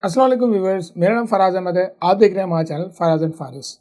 अस्सलाम वालेकुम व्यूअर्स, मेरा नाम फराज अहमद है। आप देख रहे हैं हमारा channel Faraz and Faris.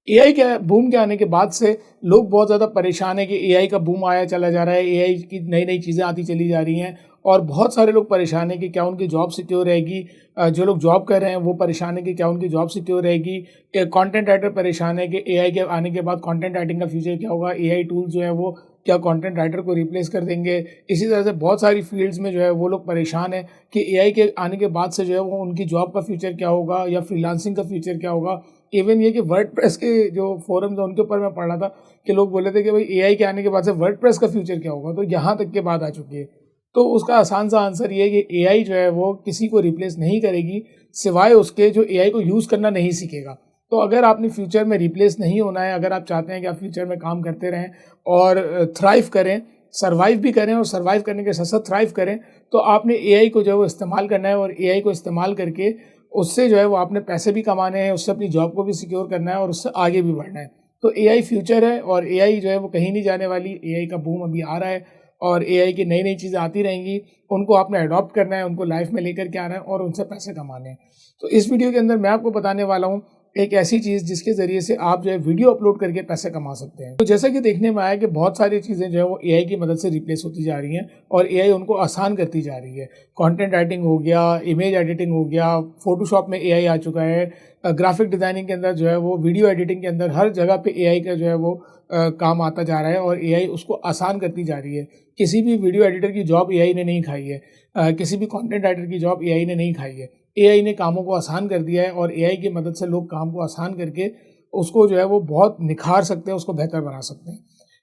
AI के बूम के आने के बाद से लोग बहुत ज़्यादा परेशान है कि एआई का बूम आया चला जा रहा है, एआई की नई नई चीज़ें आती चली जा रही हैं और बहुत सारे लोग परेशान हैं कि क्या उनकी जॉब सिक्योर रहेगी। जो लोग जॉब कर रहे हैं वो परेशान है कि क्या उनकी जॉब सिक्योर रहेगी। कंटेंट राइटर परेशान है कि एआई के आने के बाद कंटेंट राइटिंग का फ्यूचर क्या होगा, एआई टूल्स जो है वो क्या कंटेंट राइटर को रिप्लेस कर देंगे। इसी तरह से बहुत सारी फील्ड्स में जो है वो लोग परेशान है कि एआई के आने के बाद से जो है वो उनकी जॉब का फ्यूचर क्या होगा या फ्रीलांसिंग का फ्यूचर क्या होगा। इवन ये कि वर्डप्रेस के जो फोरम्स हैं उनके ऊपर मैं पढ़ रहा था कि लोग बोले थे कि भाई एआई के आने के बाद से वर्डप्रेस का फ्यूचर क्या होगा। तो यहाँ तक के बात आ चुकी है। तो उसका आसान सा आंसर ये है कि एआई जो है वो किसी को रिप्लेस नहीं करेगी सिवाय उसके जो एआई को यूज़ करना नहीं सीखेगा। तो अगर आपने फ्यूचर में रिप्लेस नहीं होना है, अगर आप चाहते हैं कि आप फ्यूचर में काम करते रहें और थ्राइव करें, सर्वाइव भी करें और सर्वाइव करने के साथ साथ थ्राइव करें, तो आपने एआई को जो है वो इस्तेमाल करना है और एआई को इस्तेमाल करके उससे जो है वो आपने पैसे भी कमाने हैं, उससे अपनी जॉब को भी सिक्योर करना है और उससे आगे भी बढ़ना है। तो एआई फ्यूचर है और एआई जो है वो कहीं नहीं जाने वाली। एआई का बूम अभी आ रहा है और एआई की नई नई चीज़ें आती रहेंगी। उनको आपने अडॉप्ट करना है, उनको लाइफ में लेकर के आना है और उनसे पैसे कमाने हैं। तो इस वीडियो के अंदर मैं आपको बताने वाला हूँ एक ऐसी चीज़ जिसके ज़रिए से आप जो है वीडियो अपलोड करके पैसे कमा सकते हैं। तो जैसा कि देखने में आया कि बहुत सारी चीज़ें जो है वो एआई की मदद से रिप्लेस होती जा रही हैं और एआई उनको आसान करती जा रही है। कंटेंट राइटिंग हो गया, इमेज एडिटिंग हो गया, फोटोशॉप में एआई आ चुका है, ग्राफिक डिज़ाइनिंग के अंदर जो है वो, वीडियो एडिटिंग के अंदर हर जगह पे एआई का जो है वो काम आता जा रहा है और एआई उसको आसान करती जा रही है। किसी भी वीडियो एडिटर की जॉब एआई ने नहीं खाई है, किसी भी कंटेंट राइटर की जॉब एआई ने नहीं खाई है। एआई ने कामों को आसान कर दिया है और एआई की मदद से लोग काम को आसान करके उसको जो है वो बहुत निखार सकते हैं, उसको बेहतर बना सकते हैं।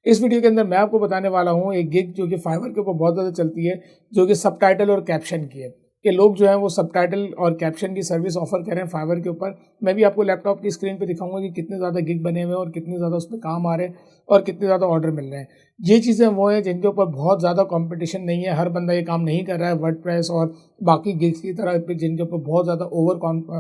इस वीडियो के अंदर मैं आपको बताने वाला हूँ एक गिग जो कि फाइवर के ऊपर बहुत ज़्यादा चलती है, जो कि सबटाइटल और कैप्शन की है। कि लोग जो हैं वो सबटाइटल और कैप्शन की सर्विस ऑफर कर रहे हैं फाइवर के ऊपर। मैं भी आपको लैपटॉप की स्क्रीन पे दिखाऊंगा कि कितने ज़्यादा गिग बने हुए हैं और कितने ज़्यादा उस पर काम आ रहे हैं और कितने ज़्यादा ऑर्डर मिल रहे हैं। ये चीज़ें वो हैं जिनके ऊपर बहुत ज़्यादा कंपटीशन नहीं है, हर बंदा ये काम नहीं कर रहा है। वर्डप्रेस और बाकी गिग्स की तरह पे जिनके ऊपर बहुत ज़्यादा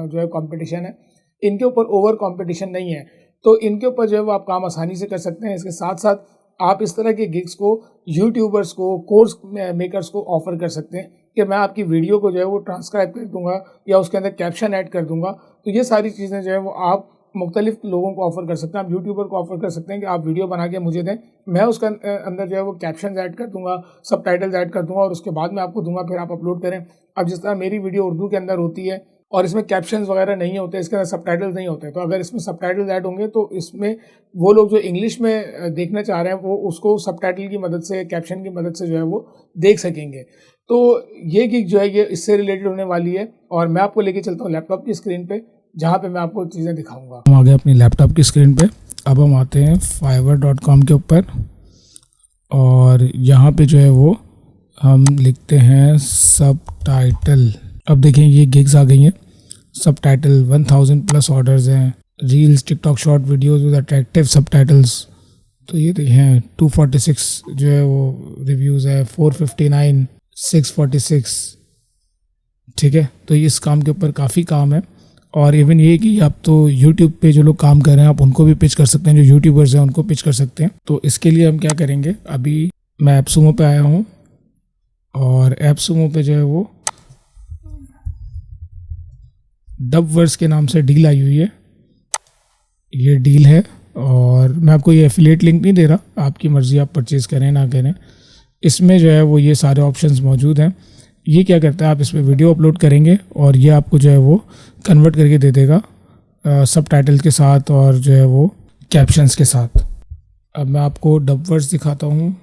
जो है कंपटीशन है, इनके ऊपर ओवर कंपटीशन नहीं है। तो इनके ऊपर जो है वो आप काम आसानी से कर सकते हैं। इसके साथ साथ आप इस तरह के गिग्स को यूट्यूबर्स को, कोर्स मेकर्स को ऑफर कर सकते हैं कि मैं आपकी वीडियो को जो है वो ट्रांसक्राइब कर दूंगा या उसके अंदर कैप्शन ऐड कर दूंगा। तो ये सारी चीज़ें जो है वो आप मुख्तलिफ लोगों को ऑफर कर सकते हैं। आप यूट्यूबर को ऑफर कर सकते हैं कि आप वीडियो बना के मुझे दें, मैं उसका अंदर जो है वो कैप्शन ऐड कर दूंगा, सबटाइटल्स ऐड कर दूंगा और उसके बाद मैं आपको दूंगा, फिर आप अपलोड करें। अब जिस तरह मेरी वीडियो उर्दू के अंदर होती है और इसमें कैप्शंस वगैरह नहीं होते, इसके अंदर सबटाइटल्स नहीं होते, तो अगर इसमें सबटाइटल्स ऐड होंगे तो इसमें वो लोग जो इंग्लिश में देखना चाह रहे हैं वो उसको सबटाइटल की मदद से, कैप्शन की मदद से जो है वो देख सकेंगे। तो ये गिग जो है ये इससे रिलेटेड होने वाली है और मैं आपको लेके चलता हूँ लैपटॉप की स्क्रीन पे, जहाँ पे मैं आपको चीज़ें दिखाऊंगा। हम आ गए अपनी लैपटॉप की स्क्रीन पे। अब हम आते हैं fiverr.com के ऊपर और यहाँ पे जो है वो हम लिखते हैं सबटाइटल। अब देखें ये गिग्स आ गई हैं। सबटाइटल 1000 प्लस ऑर्डर्स हैं, reels, TikTok short videos with attractive subtitles. तो ये देखें 246 जो है वो रिव्यूज़ है, 459, 646। ठीक है, तो इस काम के ऊपर काफ़ी काम है। और इवन ये कि आप तो यूट्यूब पे जो लोग काम कर रहे हैं आप उनको भी पिच कर सकते हैं, जो यूट्यूबर्स हैं उनको पिच कर सकते हैं। तो इसके लिए हम क्या करेंगे, अभी मैं एप्सुमो पे आया हूँ और एप्सुमो पे जो है वो डबवर्स के नाम से डील आई हुई है। ये डील है और मैं आपको ये एफिलिएट लिंक नहीं दे रहा, आपकी मर्ज़ी, आप परचेज़ करें ना करें। इसमें जो है वो ये सारे ऑप्शंस मौजूद हैं। ये क्या करता है, आप इसमें वीडियो अपलोड करेंगे और ये आपको जो है वो कन्वर्ट करके दे देगा सबटाइटल के साथ और जो है वो कैप्शंस के साथ। अब मैं आपको डबवर्स दिखाता हूँ।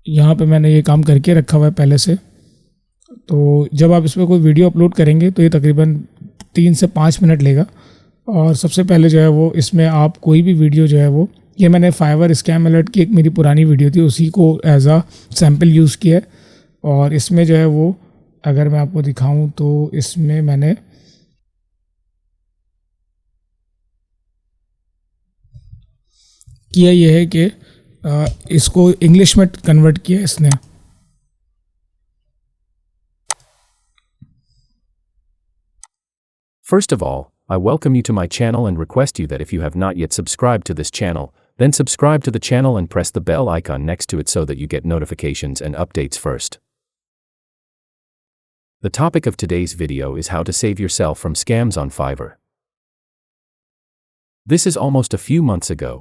यहाँ पे मैंने ये काम करके रखा हुआ है पहले से। तो जब आप इसमें कोई वीडियो अपलोड करेंगे तो ये तकरीबन 3 से 5 मिनट लेगा। और सबसे पहले जो है वो इसमें आप कोई भी वीडियो जो है वो, ये मैंने फाइवर स्कैम अलर्ट की एक मेरी पुरानी वीडियो थी, उसी को एज आ सैम्पल यूज़ किया है। और इसमें जो है वो अगर मैं आपको दिखाऊं तो इसमें मैंने किया ये है कि इसको इंग्लिश में कन्वर्ट किया इसने। First of all, I welcome you to my channel and request you that if you have not yet subscribed to this channel, then subscribe to the channel and press the bell icon next to it so that you get notifications and updates first. The topic of today's video is how to save yourself from scams on Fiverr. This is almost a few months ago.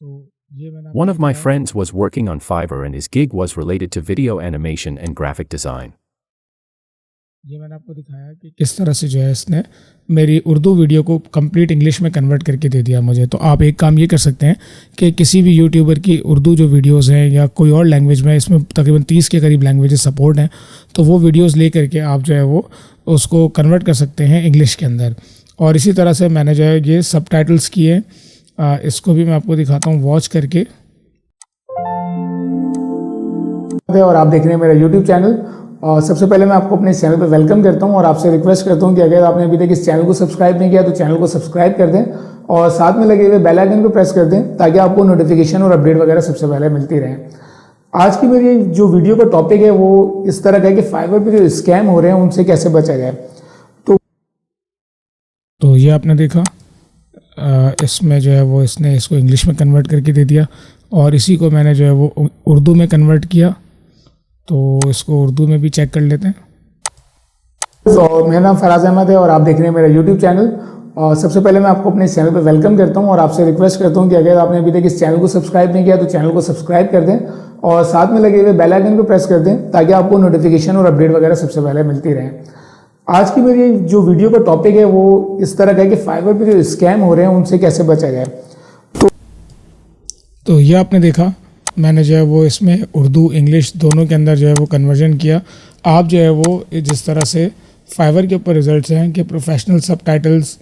तो ये मैंने One आपको of my दिखाया। friends was working on Fiverr and his gig was related to video animation and graphic design. ये मैंने आपको दिखाया कि किस तरह से जो है इसने मेरी उर्दू वीडियो को कंप्लीट इंग्लिश में कन्वर्ट करके दे दिया मुझे। तो आप एक काम ये कर सकते हैं कि किसी भी यूट्यूबर की उर्दू जो वीडियोस हैं या कोई और लैंग्वेज में, इसमें तकरीबन 30 के करीब लैंग्वेजेस सपोर्ट हैं, तो वो वीडियोस ले करके आप जो है वो उसको कन्वर्ट कर सकते हैं इंग्लिश के अंदर। और इसी तरह से मैंने जो है ये सबटाइटल्स किए, इसको भी मैं आपको दिखाता हूँ वॉच करके। और आप देख रहे हैं मेरा यूट्यूब चैनल। और सबसे पहले मैं आपको अपने चैनल पर वेलकम करता हूं और आपसे रिक्वेस्ट करता हूं कि अगर आपने अभी तक इस चैनल को सब्सक्राइब नहीं किया तो चैनल को सब्सक्राइब कर दें और साथ में लगे हुए बेल आइकन को प्रेस कर दें ताकि आपको नोटिफिकेशन और अपडेट वगैरह सबसे पहले मिलती रहे। आज की मेरी जो वीडियो का टॉपिक है वो इस तरह का है कि फाइवर पे जो स्कैम हो रहे हैं उनसे कैसे बचा जाए। तो ये आपने देखा, इसमें जो है वो इसने इसको इंग्लिश में कन्वर्ट करके दे दिया और इसी को मैंने जो है वो उर्दू में कन्वर्ट किया। तो इसको उर्दू में भी चेक कर लेते हैं। तो मेरा नाम फराज अहमद है और आप देख रहे हैं मेरा यूट्यूब चैनल। और सबसे पहले मैं आपको अपने चैनल पर वेलकम करता हूं और आपसे रिक्वेस्ट करता हूं कि अगर आपने अभी तक इस चैनल को सब्सक्राइब नहीं किया तो चैनल को सब्सक्राइब कर दें और साथ में लगे हुए बेल आइकन को प्रेस कर दें ताकि आपको नोटिफिकेशन और अपडेट वगैरह सबसे पहले मिलती रहे। आज की मेरी जो वीडियो का टॉपिक है वो इस तरह का है कि फाइवर पे जो स्कैम हो रहे हैं उनसे कैसे बचा जाए। तो ये आपने देखा, मैंने जो है वो इसमें उर्दू इंग्लिश दोनों के अंदर जो है वो कन्वर्जन किया। आप जो है वो जिस तरह से फाइवर के ऊपर रिजल्ट्स हैं कि professional subtitles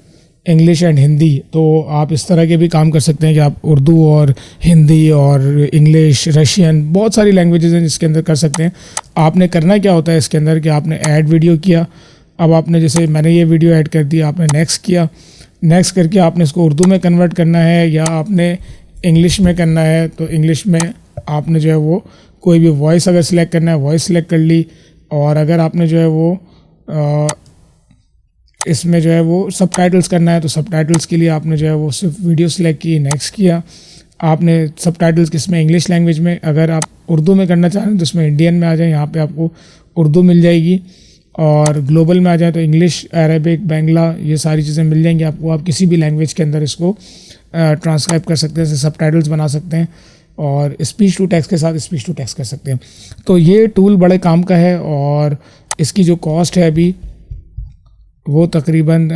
English and Hindi, तो आप इस तरह के भी काम कर सकते हैं कि आप उर्दू और हिंदी और इंग्लिश, रशियन, बहुत सारी लैंग्वेजेस हैं जिसके अंदर कर सकते हैं। आपने करना क्या होता है इसके अंदर कि आपने ऐड वीडियो किया, अब आपने जैसे मैंने ये वीडियो ऐड कर दी, आपने नेक्स्ट किया, नेक्स्ट करके आपने इसको उर्दू में कन्वर्ट करना है या आपने इंग्लिश में करना है। तो इंग्लिश में आपने जो है वो कोई भी वॉइस अगर सिलेक्ट करना है वॉइस सिलेक्ट कर ली, और अगर आपने जो है वो इसमें जो है वो सबटाइटल्स करना है तो सबटाइटल्स के लिए आपने जो है वो सिर्फ वीडियो सिलेक्ट की, नेक्स्ट किया। आपने सबटाइटल्स किसमें, इंग्लिश लैंग्वेज में, अगर आप उर्दू में करना चाह रहे हैं तो इसमें इंडियन में आ जाए, यहाँ पे आपको उर्दू मिल जाएगी। और ग्लोबल में आ जाए तो इंग्लिश, अरबिक, बांग्ला, ये सारी चीज़ें मिल जाएंगी आपको। आप किसी भी लैंग्वेज के अंदर इसको ट्रांसक्राइब कर सकते हैं, सबटाइटल्स बना सकते हैं और स्पीच टू टेक्स्ट के साथ स्पीच टू टेक्स्ट कर सकते हैं। तो ये टूल बड़े काम का है और इसकी जो कॉस्ट है अभी वो तकरीबन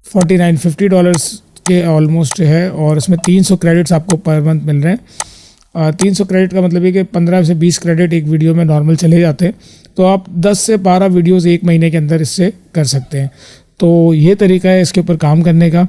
$49-50 के ऑलमोस्ट है और इसमें 300 क्रेडिट्स आपको पर मंथ मिल रहे हैं। 300 क्रेडिट का मतलब है कि 15 से 20 क्रेडिट एक वीडियो में नॉर्मल चले जाते हैं, तो आप 10 से 12 वीडियोस एक महीने के अंदर इससे कर सकते हैं। तो ये तरीका है इसके ऊपर काम करने का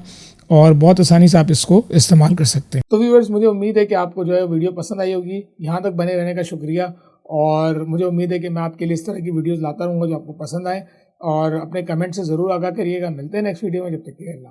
और बहुत आसानी से आप इसको इस्तेमाल कर सकते हैं। तो व्यूअर्स, मुझे उम्मीद है कि आपको जो है वीडियो पसंद आई होगी। यहाँ तक बने रहने का शुक्रिया और मुझे उम्मीद है कि मैं आपके लिए इस तरह की वीडियोस लाता रहूँगा जो आपको पसंद आए और अपने कमेंट से ज़रूर आगाह करिएगा। मिलते हैं नेक्स्ट वीडियो में, जब तक के लिए अल्लाह।